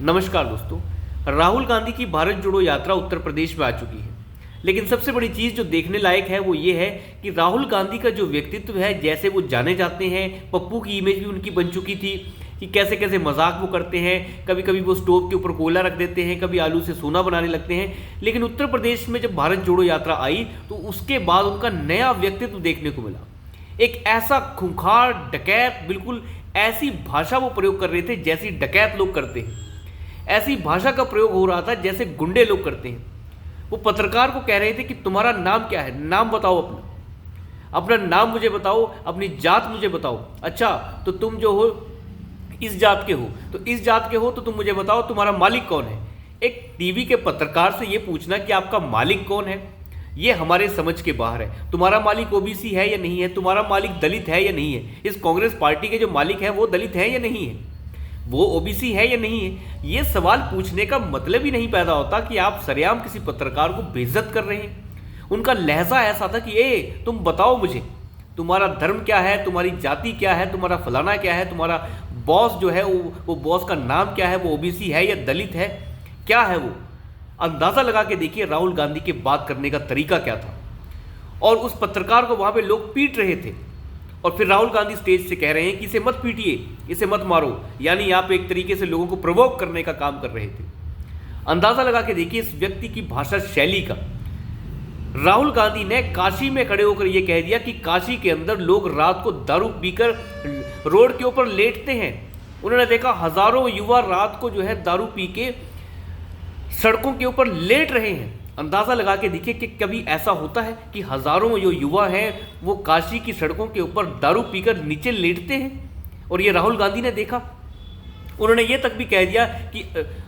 नमस्कार दोस्तों। राहुल गांधी की भारत जोड़ो यात्रा उत्तर प्रदेश में आ चुकी है, लेकिन सबसे बड़ी चीज़ जो देखने लायक है वो ये है कि राहुल गांधी का जो व्यक्तित्व है, जैसे वो जाने जाते हैं, पप्पू की इमेज भी उनकी बन चुकी थी कि कैसे कैसे मजाक वो करते हैं। कभी कभी वो स्टोव के ऊपर कोयला रख देते हैं, कभी आलू से सोना बनाने लगते हैं। लेकिन उत्तर प्रदेश में जब भारत जोड़ो यात्रा आई तो उसके बाद उनका नया व्यक्तित्व देखने को मिला। एक ऐसा खूंखार डकैत, बिल्कुल ऐसी भाषा वो प्रयोग कर रहे थे जैसी डकैत लोग करते हैं। ऐसी भाषा का प्रयोग हो रहा था जैसे गुंडे लोग करते हैं। वो पत्रकार को कह रहे थे कि तुम्हारा नाम क्या है, नाम बताओ, अपना नाम मुझे बताओ, अपनी जात मुझे बताओ। अच्छा, तो तुम जो हो इस जात के हो, तो इस जात के हो तो तुम मुझे बताओ तुम्हारा मालिक कौन है। एक टीवी के पत्रकार से ये पूछना कि आपका मालिक कौन है, ये हमारे समझ के बाहर है। तुम्हारा मालिक ओबीसी है या नहीं है, तुम्हारा मालिक दलित है या नहीं है, इस कांग्रेस पार्टी के जो मालिक है वो दलित है या नहीं है, वो ओबीसी है या नहीं है। ये सवाल पूछने का मतलब ही नहीं पैदा होता कि आप सरेआम किसी पत्रकार को बेइज्जत कर रहे हैं। उनका लहजा ऐसा था कि तुम बताओ मुझे, तुम्हारा धर्म क्या है, तुम्हारी जाति क्या है, तुम्हारा फलाना क्या है, तुम्हारा बॉस जो है वो बॉस का नाम क्या है, वो ओबीसी है या दलित है, क्या है वो। अंदाजा लगा के देखिए राहुल गांधी के बात करने का तरीका क्या था। और उस पत्रकार को वहां पे लोग पीट रहे थे और फिर राहुल गांधी स्टेज से कह रहे हैं कि इसे मत पीटिए, इसे मत मारो, यानी आप एक तरीके से लोगों को प्रवोक करने का काम कर रहे थे। अंदाजा लगा के देखिए इस व्यक्ति की भाषा शैली का। राहुल गांधी ने काशी में खड़े होकर यह कह दिया कि काशी के अंदर लोग रात को दारू पीकर रोड के ऊपर लेटते हैं। उन्होंने देखा हजारों युवा रात को जो है दारू पी के सड़कों के ऊपर लेट रहे हैं। अंदाजा लगा के देखिए कि कभी ऐसा होता है कि हजारों जो युवा हैं वो काशी की सड़कों के ऊपर दारू पीकर नीचे लेटते हैं। और ये राहुल गांधी ने देखा। उन्होंने ये तक भी कह दिया कि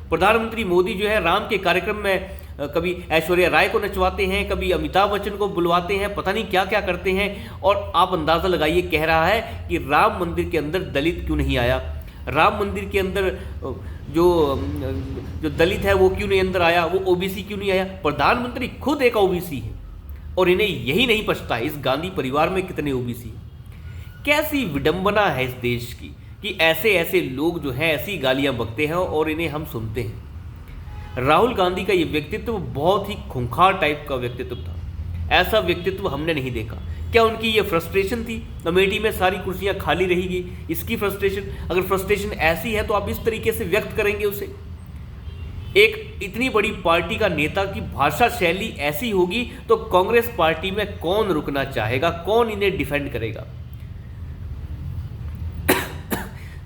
प्रधानमंत्री मोदी जो है राम के कार्यक्रम में कभी ऐश्वर्या राय को नचवाते हैं, कभी अमिताभ बच्चन को बुलवाते हैं, पता नहीं क्या क्या करते हैं। और आप अंदाजा लगाइए, कह रहा है कि राम मंदिर के अंदर दलित क्यों नहीं आया, राम मंदिर के अंदर जो दलित है वो क्यों नहीं अंदर आया, वो ओबीसी क्यों नहीं आया। प्रधानमंत्री खुद एक ओबीसी है और इन्हें यही नहीं पछता है इस गांधी परिवार में कितने ओबीसी हैं। कैसी विडंबना है इस देश की कि ऐसे ऐसे लोग जो हैं ऐसी गालियां बकते हैं और इन्हें हम सुनते हैं। राहुल गांधी का ये व्यक्तित्व बहुत ही खूंखार टाइप का व्यक्तित्व था। ऐसा व्यक्तित्व हमने नहीं देखा। क्या उनकी ये फ्रस्ट्रेशन थी, अमेठी में सारी कुर्सियां खाली रहेगी, इसकी फ्रस्ट्रेशन? अगर फ्रस्ट्रेशन ऐसी है तो आप इस तरीके से व्यक्त करेंगे उसे। एक इतनी बड़ी पार्टी का नेता की भाषा शैली ऐसी होगी तो कांग्रेस पार्टी में कौन रुकना चाहेगा, कौन इन्हें डिफेंड करेगा।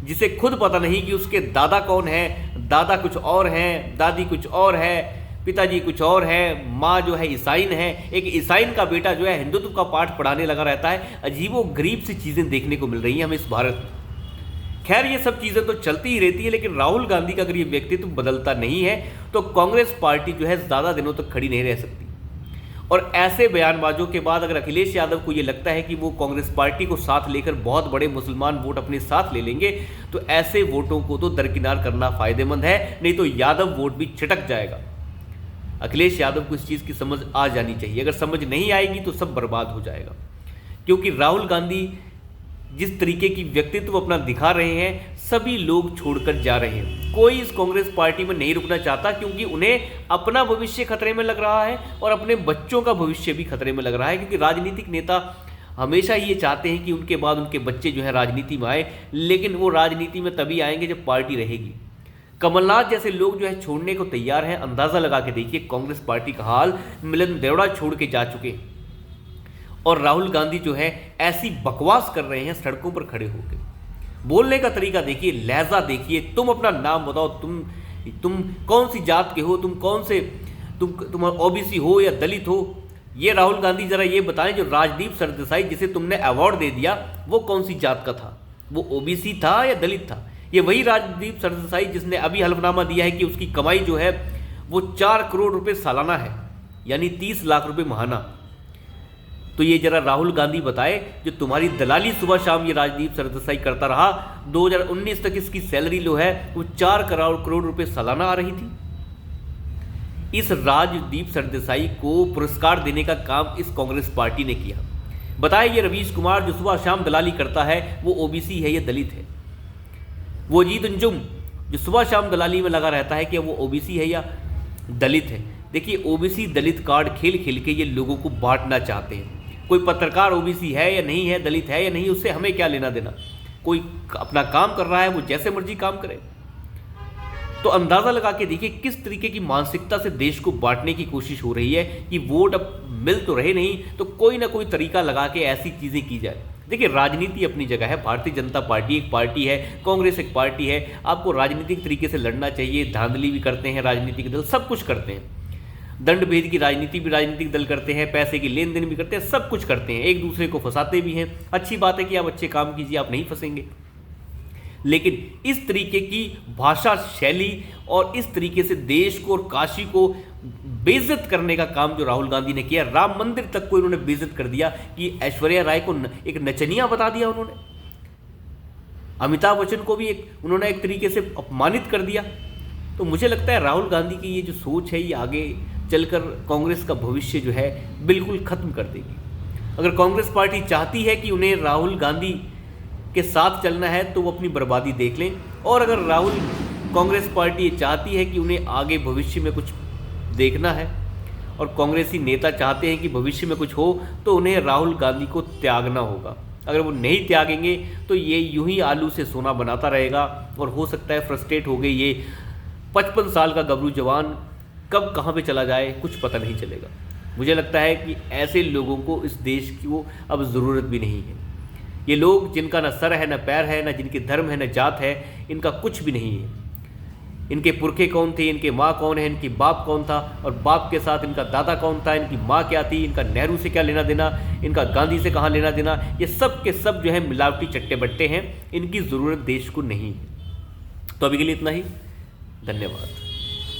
जिसे खुद पता नहीं कि उसके दादा कौन है, दादा कुछ और हैं, दादी कुछ और है, पिताजी कुछ और है, माँ जो है ईसाइन है, एक ईसाइन का बेटा जो है हिंदुत्व का पाठ पढ़ाने लगा रहता है। अजीबो गरीब सी चीज़ें देखने को मिल रही हैं हमें इस भारत में। खैर, ये सब चीज़ें तो चलती ही रहती है, लेकिन राहुल गांधी का अगर ये व्यक्तित्व बदलता नहीं है तो कांग्रेस पार्टी जो है ज़्यादा दिनों तक खड़ी नहीं रह सकती। और ऐसे बयानबाजों के बाद अगर अखिलेश यादव को ये लगता है कि वो कांग्रेस पार्टी को साथ लेकर बहुत बड़े मुसलमान वोट अपने साथ ले लेंगे, तो ऐसे वोटों को तो दरकिनार करना फायदेमंद है, नहीं तो यादव वोट भी छिटक जाएगा। अखिलेश यादव को इस चीज़ की समझ आ जानी चाहिए। अगर समझ नहीं आएगी तो सब बर्बाद हो जाएगा। क्योंकि राहुल गांधी जिस तरीके की व्यक्तित्व अपना दिखा रहे हैं, सभी लोग छोड़कर जा रहे हैं। कोई इस कांग्रेस पार्टी में नहीं रुकना चाहता, क्योंकि उन्हें अपना भविष्य खतरे में लग रहा है और अपने बच्चों का भविष्य भी खतरे में लग रहा है। क्योंकि राजनीतिक नेता हमेशा ये चाहते हैं कि उनके बाद उनके बच्चे जो है राजनीति में आए, लेकिन वो राजनीति में तभी आएंगे जब पार्टी रहेगी। कमलनाथ जैसे लोग जो है छोड़ने को तैयार हैं। अंदाजा लगा के देखिए कांग्रेस पार्टी का हाल। मिलिंद देवड़ा छोड़ के जा चुके हैं और राहुल गांधी जो है ऐसी बकवास कर रहे हैं सड़कों पर खड़े होकर। बोलने का तरीका देखिए, लहजा देखिए। तुम अपना नाम बताओ, तुम कौन सी जात के हो, तुम ओबीसी हो या दलित हो। ये राहुल गांधी जरा ये बताएं, जो राजदीप सरदेसाई जिसे तुमने अवार्ड दे दिया वो कौन सी जात का था, वो ओबीसी था या दलित था। ये वही राजदीप सरदेसाई जिसने अभी हलफनामा दिया है कि उसकी कमाई जो है वो 4 करोड़ रुपए सालाना है, यानी 30 लाख रुपए महाना। तो ये जरा राहुल गांधी बताए, जो तुम्हारी दलाली सुबह शाम ये राजदीप सरदेसाई करता रहा, 2019 तक इसकी सैलरी जो है वो 4 करोड़ रुपए सालाना आ रही थी। इस राजदीप सरदेसाई को पुरस्कार देने का काम इस कांग्रेस पार्टी ने किया। बताया ये रवीश कुमार जो सुबह शाम दलाली करता है वो ओबीसी है या दलित है। वो अजीत अंजुम जो सुबह शाम दलाली में लगा रहता है कि वो ओबीसी है या दलित है। देखिए, ओबीसी दलित कार्ड खेल खेल के ये लोगों को बांटना चाहते हैं। कोई पत्रकार ओबीसी है या नहीं है, दलित है या नहीं, उससे हमें क्या लेना देना। कोई अपना काम कर रहा है, वो जैसे मर्जी काम करे। तो अंदाज़ा लगा के देखिए किस तरीके की मानसिकता से देश को बांटने की कोशिश हो रही है कि वोट अब मिल तो रहे नहीं, तो कोई ना कोई तरीका लगा के ऐसी चीज़ें की जाए। देखिए, राजनीति अपनी जगह है, भारतीय जनता पार्टी एक पार्टी है, कांग्रेस एक पार्टी है। आपको राजनीतिक तरीके से लड़ना चाहिए। धांधली भी करते हैं राजनीतिक दल, सब कुछ करते हैं। दंड भेद की राजनीति भी राजनीतिक दल करते हैं, पैसे की लेन देन भी करते हैं, सब कुछ करते हैं, एक दूसरे को फंसाते भी हैं। अच्छी बात है कि आप अच्छे काम कीजिए, आप नहीं फंसेंगे। लेकिन इस तरीके की भाषा शैली और इस तरीके से देश को और काशी को बेइज्जत करने का काम जो राहुल गांधी ने किया, राम मंदिर तक को इन्होंने बेइज्जत कर दिया कि ऐश्वर्या राय को एक नचनिया बता दिया उन्होंने। अमिताभ बच्चन को भी उन्होंने एक तरीके से अपमानित कर दिया। तो मुझे लगता है राहुल गांधी की ये जो सोच है, ये आगे चलकर कांग्रेस का भविष्य जो है बिल्कुल खत्म कर देगी। अगर कांग्रेस पार्टी चाहती है कि उन्हें राहुल गांधी के साथ चलना है तो वो अपनी बर्बादी देख लें, और अगर कांग्रेस पार्टी ये चाहती है कि उन्हें आगे भविष्य में कुछ देखना है और कांग्रेसी नेता चाहते हैं कि भविष्य में कुछ हो, तो उन्हें राहुल गांधी को त्यागना होगा। अगर वो नहीं त्यागेंगे तो ये यूं ही आलू से सोना बनाता रहेगा और हो सकता है फ्रस्ट्रेट हो गई ये 55 साल का गबरू जवान कब कहाँ पे चला जाए कुछ पता नहीं चलेगा। मुझे लगता है कि ऐसे लोगों को इस देश की वो अब ज़रूरत भी नहीं है। ये लोग जिनका ना सर है, ना पैर है, ना जिनके धर्म है, ना जात है, इनका कुछ भी नहीं है। इनके पुरखे कौन थे, इनके माँ कौन है, इनकी बाप कौन था, और बाप के साथ इनका दादा कौन था, इनकी माँ क्या थी, इनका नेहरू से क्या लेना देना, इनका गांधी से कहाँ लेना देना, ये सब के सब जो है मिलावटी चट्टे बट्टे हैं। इनकी ज़रूरत देश को नहीं है। तो अभी के लिए इतना ही। धन्यवाद।